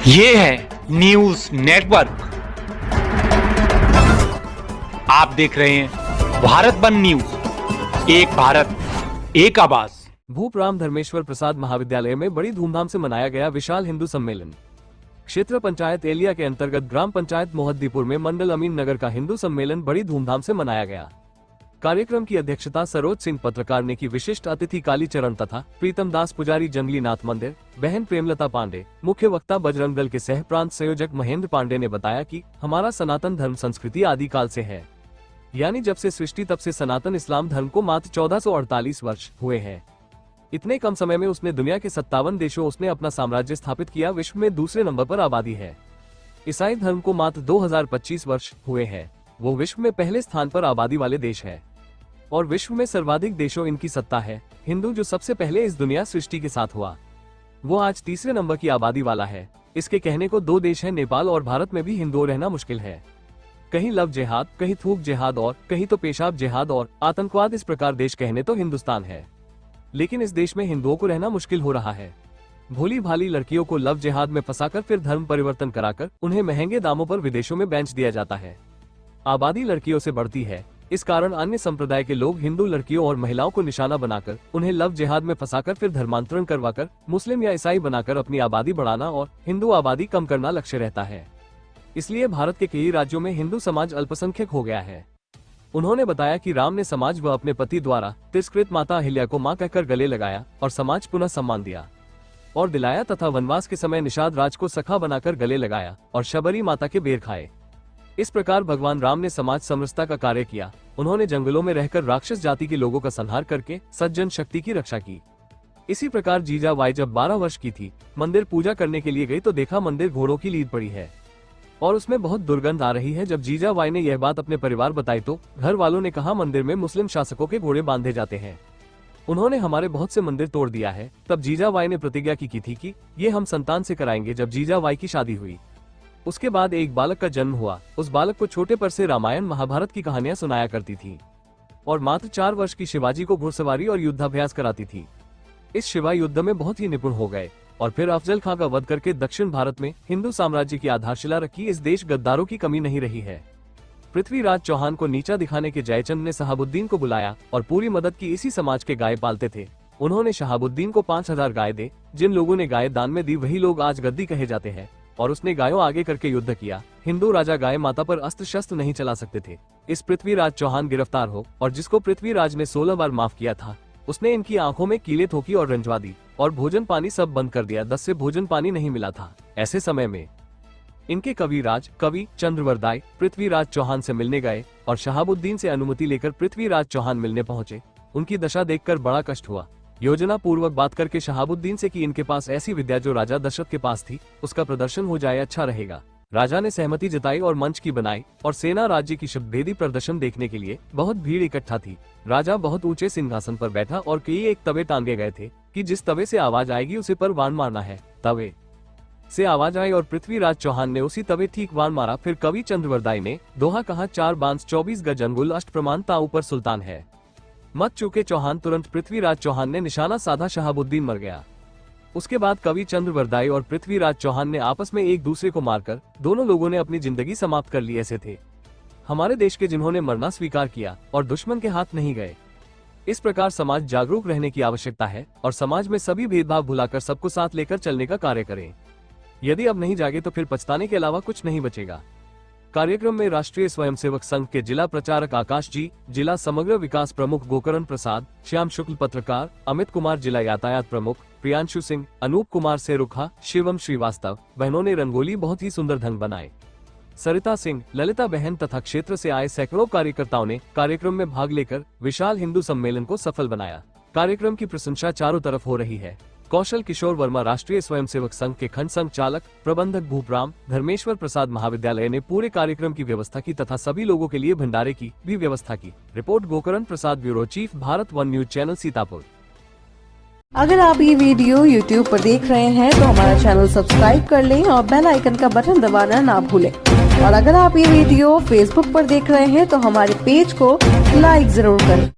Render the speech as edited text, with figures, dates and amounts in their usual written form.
ये है news network. आप देख रहे हैं भारत वन न्यूज, एक भारत एक आवाज। भूपराम धर्मेश्वर प्रसाद महाविद्यालय में बड़ी धूमधाम से मनाया गया विशाल हिंदू सम्मेलन। क्षेत्र पंचायत एलिया के अंतर्गत ग्राम पंचायत मोहद्दीपुर में मंडल अमीन नगर का हिंदू सम्मेलन बड़ी धूमधाम से मनाया गया। कार्यक्रम की अध्यक्षता सरोज सिंह पत्रकार ने की। विशिष्ट अतिथि कालीचरण तथा प्रीतम दास पुजारी जंगली नाथ मंदिर, बहन प्रेमलता पांडे, मुख्य वक्ता बजरंग दल के सह प्रांत संयोजक महेंद्र पांडे ने बताया कि हमारा सनातन धर्म संस्कृति आदिकाल से है, यानी जब से सृष्टि तब से सनातन इस्लाम धर्म को मात्र 1448 वर्ष हुए हैं। इतने कम समय में उसने दुनिया के 57 देशों उसने अपना साम्राज्य स्थापित किया। विश्व में दूसरे नंबर पर आबादी है। ईसाई धर्म को मात्र 2025 वर्ष हुए हैं। वो विश्व में पहले स्थान पर आबादी वाले देश है और विश्व में सर्वाधिक देशों इनकी सत्ता है। हिंदू जो सबसे पहले इस दुनिया सृष्टि के साथ हुआ, वो आज तीसरे नंबर की आबादी वाला है। इसके कहने को दो देश हैं, नेपाल और भारत में भी हिंदुओं रहना मुश्किल है। कहीं लव जिहाद, कहीं थूक जिहाद और कहीं तो पेशाब जिहाद और आतंकवाद। इस प्रकार देश कहने तो हिंदुस्तान है, लेकिन इस देश में हिंदुओं को रहना मुश्किल हो रहा है। भोली भाली लड़कियों को लव जिहाद में फंसाकर फिर धर्म परिवर्तन कराकर उन्हें महंगे दामों पर विदेशों में बेच दिया जाता है। आबादी लड़कियों से बढ़ती है, इस कारण अन्य संप्रदाय के लोग हिंदू लड़कियों और महिलाओं को निशाना बनाकर उन्हें लव जिहाद में फंसाकर फिर धर्मांतरण करवाकर मुस्लिम या ईसाई बनाकर अपनी आबादी बढ़ाना और हिंदू आबादी कम करना लक्ष्य रहता है। इसलिए भारत के कई राज्यों में हिंदू समाज अल्पसंख्यक हो गया है। उन्होंने बताया कि राम ने समाज व अपने पति द्वारा तिरस्कृत माता अहिल्या को मां कहकर गले लगाया और समाज पुनः सम्मान दिया और दिलाया तथा वनवास के समय निषाद राज को सखा बनाकर गले लगाया और शबरी माता के बेर खाए। इस प्रकार भगवान राम ने समाज समरसता का कार्य किया। उन्होंने जंगलों में रहकर राक्षस जाति के लोगों का संहार करके सज्जन शक्ति की रक्षा की। इसी प्रकार जीजाबाई जब 12 वर्ष की थी, मंदिर पूजा करने के लिए गई तो देखा मंदिर घोड़ों की लीद पड़ी है और उसमें बहुत दुर्गंध आ रही है। जब जीजाबाई ने यह बात अपने परिवार बताई तो घर वालों ने कहा मंदिर में मुस्लिम शासकों के घोड़े बांधे जाते हैं, उन्होंने हमारे बहुत से मंदिर तोड़ दिया है। तब जीजाबाई ने प्रतिज्ञा की थी कि ये हम संतान से कराएंगे। जब जीजाबाई की शादी हुई, उसके बाद एक बालक का जन्म हुआ। उस बालक को छोटे पर से रामायण महाभारत की कहानियां सुनाया करती थी और मात्र 4 वर्ष की शिवाजी को घुड़सवारी और युद्धाभ्यास कराती थी। इस शिवा युद्ध में बहुत ही निपुण हो गए और फिर अफजल खां का वध करके दक्षिण भारत में हिंदू साम्राज्य की आधारशिला रखी। इस देश गद्दारों की कमी नहीं रही है। पृथ्वीराज चौहान को नीचा दिखाने के जयचंद ने शहाबुद्दीन को बुलाया और पूरी मदद की। इसी समाज के गाय पालते थे। उन्होंने शहाबुद्दीन को 5000 गाय दे। जिन लोगों ने गाय दान में दी वही लोग आज गद्दी कहे जाते हैं और उसने गायों आगे करके युद्ध किया। हिंदू राजा गाय माता पर अस्त्र शस्त्र नहीं चला सकते थे। इस पृथ्वीराज चौहान गिरफ्तार हो और जिसको पृथ्वीराज ने 16 बार माफ किया था, उसने इनकी आंखों में कीले ठोकी और रंजवा दी और भोजन पानी सब बंद कर दिया। 10 से भोजन पानी नहीं मिला था। ऐसे समय में इनके कवि चंद्रवरदाई पृथ्वीराज चौहान से मिलने गए और शहाबुद्दीन से अनुमति लेकर पृथ्वीराज चौहान मिलने पहुंचे। उनकी दशा देखकर बड़ा कष्ट हुआ। योजना पूर्वक बात करके शहाबुद्दीन से कि इनके पास ऐसी विद्या जो राजा दशरथ के पास थी, उसका प्रदर्शन हो जाए, अच्छा रहेगा। राजा ने सहमति जताई और मंच की बनाई और सेना राज्य की शब्दभेदी प्रदर्शन देखने के लिए बहुत भीड़ इकट्ठा थी। राजा बहुत ऊंचे सिंहासन पर बैठा और कई एक तवे टांगे गए थे कि जिस तवे से आवाज आएगी उसे पर वाण मारना है। तवे से आवाज आई और पृथ्वीराज चौहान ने उसी तवे ठीक वाण मारा। फिर कवि चंद्रवरदाई ने दोहा कहा, 4 बांस 24 गज अंगुल अष्ट प्रमाण ता ऊपर सुल्तान है। मत चूके चौहान। तुरंत पृथ्वीराज चौहान ने निशाना साधा, शहाबुद्दीन मर गया। उसके बाद कवि चंद्रवरदाई और पृथ्वीराज चौहान ने आपस में एक दूसरे को मारकर दोनों लोगों ने अपनी जिंदगी समाप्त कर ली। ऐसे थे हमारे देश के जिन्होंने मरना स्वीकार किया और दुश्मन के हाथ नहीं गए। इस प्रकार समाज जागरूक रहने की आवश्यकता है और समाज में सभी भेदभाव भुलाकर सबको साथ लेकर चलने का कार्य करें। यदि अब नहीं जागे तो फिर पछताने के अलावा कुछ नहीं बचेगा। कार्यक्रम में राष्ट्रीय स्वयंसेवक संघ के जिला प्रचारक आकाश जी, जिला समग्र विकास प्रमुख गोकरण प्रसाद, श्याम शुक्ल पत्रकार, अमित कुमार जिला यातायात प्रमुख, प्रियांशु सिंह, अनूप कुमार सेरुखा, शिवम श्रीवास्तव। बहनों ने रंगोली बहुत ही सुंदर ढंग बनाए। सरिता सिंह, ललिता बहन तथा क्षेत्र से आए सैकड़ों कार्यकर्ताओं ने कार्यक्रम में भाग लेकर विशाल हिंदू सम्मेलन को सफल बनाया। कार्यक्रम की प्रशंसा चारों तरफ हो रही है। कौशल किशोर वर्मा, राष्ट्रीय स्वयंसेवक संघ के खंड संघ चालक प्रबंधक भूपराम धर्मेश्वर प्रसाद महाविद्यालय ने पूरे कार्यक्रम की व्यवस्था की तथा सभी लोगों के लिए भंडारे की भी व्यवस्था की। Report Gokaran Prasad, bureau chief, Bharat one news channel, Sitapur. अगर आप ये वीडियो YouTube पर देख रहे हैं तो हमारा चैनल सब्सक्राइब कर लें और बेल आइकन का बटन दबाना ना भूलें। और अगर आप ये वीडियो Facebook पर देख रहे हैं तो हमारे पेज को लाइक जरूर करें।